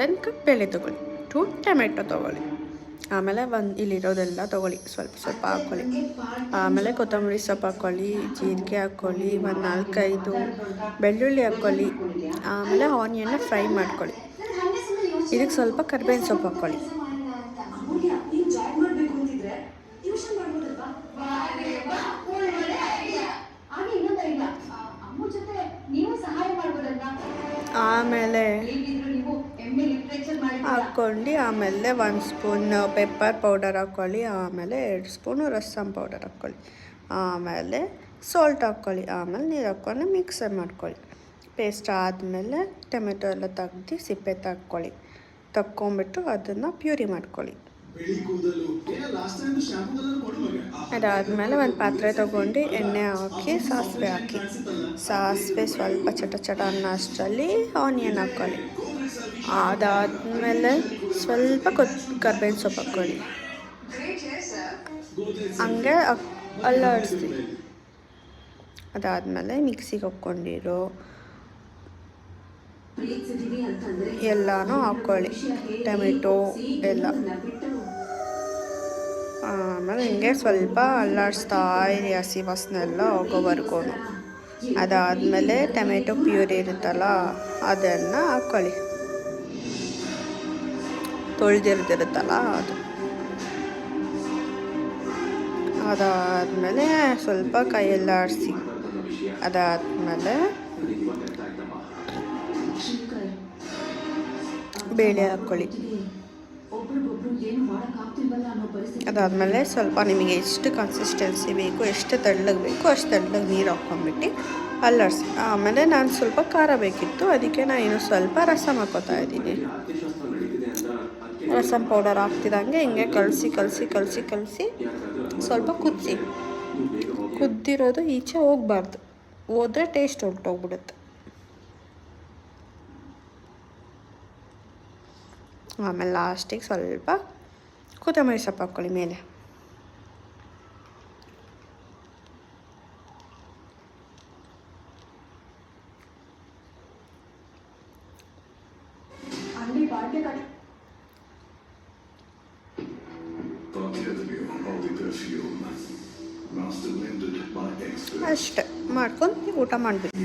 ಒಂದು ಕಪ್ ಬೇಳೆ ತೊಗೊಳ್ಳಿ, 2 ಟೊಮೆಟೊ ತೊಗೊಳ್ಳಿ, ಆಮೇಲೆ ಇಲ್ಲಿರೋದೆಲ್ಲ ತೊಗೊಳ್ಳಿ, ಸ್ವಲ್ಪ ಸ್ವಲ್ಪ ಹಾಕ್ಕೊಳ್ಳಿ. ಆಮೇಲೆ ಕೊತ್ತಂಬರಿ ಸೊಪ್ಪು ಹಾಕ್ಕೊಳ್ಳಿ, ಜೀರಿಗೆ ಹಾಕ್ಕೊಳ್ಳಿ, ಒಂದು 4-5 ಬೆಳ್ಳುಳ್ಳಿ ಹಾಕ್ಕೊಳ್ಳಿ. ಆಮೇಲೆ ಆನಿಯನ್ನ ಫ್ರೈ ಮಾಡ್ಕೊಳ್ಳಿ. ಇದಕ್ಕೆ ಸ್ವಲ್ಪ ಕರಿಬೇವಿನ ಸೊಪ್ಪು ಹಾಕ್ಕೊಳ್ಳಿ. ಆಮೇಲೆ ಹಾಕ್ಕೊಂಡು ಆಮೇಲೆ 1 ಸ್ಪೂನ್ ಪೆಪ್ಪರ್ ಪೌಡರ್ ಹಾಕ್ಕೊಳ್ಳಿ. ಆಮೇಲೆ 2 ಸ್ಪೂನು ರಸಮ್ ಪೌಡರ್ ಹಾಕ್ಕೊಳ್ಳಿ. ಆಮೇಲೆ ಸಾಲ್ಟ್ ಹಾಕ್ಕೊಳ್ಳಿ. ಆಮೇಲೆ ನೀರು ಹಾಕ್ಕೊಂಡು ಮಿಕ್ಸರ್ ಮಾಡ್ಕೊಳ್ಳಿ. ಪೇಸ್ಟ್ ಆದಮೇಲೆ ಟೊಮೆಟೊ ಎಲ್ಲ ತೆಗ್ದು ಸಿಪ್ಪೆ ತಕ್ಕೊಂಬಿಟ್ಟು ಅದನ್ನು ಪ್ಯೂರಿ ಮಾಡ್ಕೊಳ್ಳಿ. ಅದಾದಮೇಲೆ ಒಂದು ಪಾತ್ರೆ ತೊಗೊಂಡು ಎಣ್ಣೆ ಹಾಕಿ ಸಾಸಿವೆ ಹಾಕಿ. ಸಾಸಿವೆ ಸ್ವಲ್ಪ ಚಟ ಅನ್ನೋ ಅಷ್ಟರಲ್ಲಿ ಆನಿಯನ್ ಹಾಕ್ಕೊಳ್ಳಿ. ಅದಾದಮೇಲೆ ಸ್ವಲ್ಪ ಕರಿಬೇವಿನ ಸೊಪ್ಪು ಹಾಕ್ಕೊಳ್ಳಿ. ಹಂಗೆ ಅಲ್ಲಾಡಿಸ್ತೀವಿ. ಅದಾದಮೇಲೆ ಮಿಕ್ಸಿಗೆ ಹಾಕ್ಕೊಂಡಿರೋ ಎಲ್ಲನೂ ಹಾಕ್ಕೊಳ್ಳಿ, ಟೊಮೆಟೊ ಎಲ್ಲ. ಆಮೇಲೆ ಹಿಂಗೆ ಸ್ವಲ್ಪ ಅಲ್ಲಾಡಿಸ್ತಾ ಇರಿ, ಹಸಿ ವಾಸನೆ ಎಲ್ಲ ಹೋಗೋವರೆಗೂ. ಅದಾದಮೇಲೆ ಟೊಮೆಟೊ ಪ್ಯೂರಿ ಇರುತ್ತಲ್ಲ ಅದನ್ನು ಹಾಕ್ಕೊಳ್ಳಿ, ತೊಳೆದಿರ್ದಿರುತ್ತಲ್ಲ ಅದು. ಅದಾದಮೇಲೆ ಸ್ವಲ್ಪ ಕೈಯೆಲ್ಲ ಆಡಿಸಿ. ಅದಾದಮೇಲೆ ಬೇಳೆ ಹಾಕ್ಕೊಳ್ಳಿ. ಅದಾದಮೇಲೆ ಸ್ವಲ್ಪ ನಿಮಗೆ ಎಷ್ಟು ಕನ್ಸಿಸ್ಟೆನ್ಸಿ ಬೇಕು, ಎಷ್ಟು ತೆಳ್ಳಗೆ ಬೇಕು ಅಷ್ಟು ತೆಳ್ಳಗೆ ನೀರು ಹಾಕ್ಕೊಂಬಿಟ್ಟು ಅಲ್ಲಾಡಿಸಿ. ಆಮೇಲೆ ನಾನು ಸ್ವಲ್ಪ ಖಾರ ಬೇಕಿತ್ತು, ಅದಕ್ಕೆ ನಾನು ಸ್ವಲ್ಪ ರಸಮ್ ಹಾಕ್ಕೋತಾ ಇದ್ದೀನಿ. ರಸಮ್ ಪೌಡರ್ ಹಾಕ್ತಿದ್ದಂಗೆ ಹಿಂಗೆ ಕಲಸಿ ಸ್ವಲ್ಪ ಕುದ್ದಿರೋದು ಈಚೆ ಹೋಗಬಾರ್ದು, ಹೋದರೆ ಟೇಸ್ಟ್ ಹೊರಟೋಗ್ಬಿಡುತ್ತೆ. ಆಮೇಲೆ ಲಾಸ್ಟಿಗೆ ಸ್ವಲ್ಪ ಕೊತ್ತಂಬರಿ ಸೊಪ್ಪು ಹಾಕ್ಕೊಳ್ಳಿ ಮೇಲೆ. ಅಷ್ಟೆ ಮಾಡ್ಕೊಂಡು ಊಟ ಮಾಡಬೇಕು.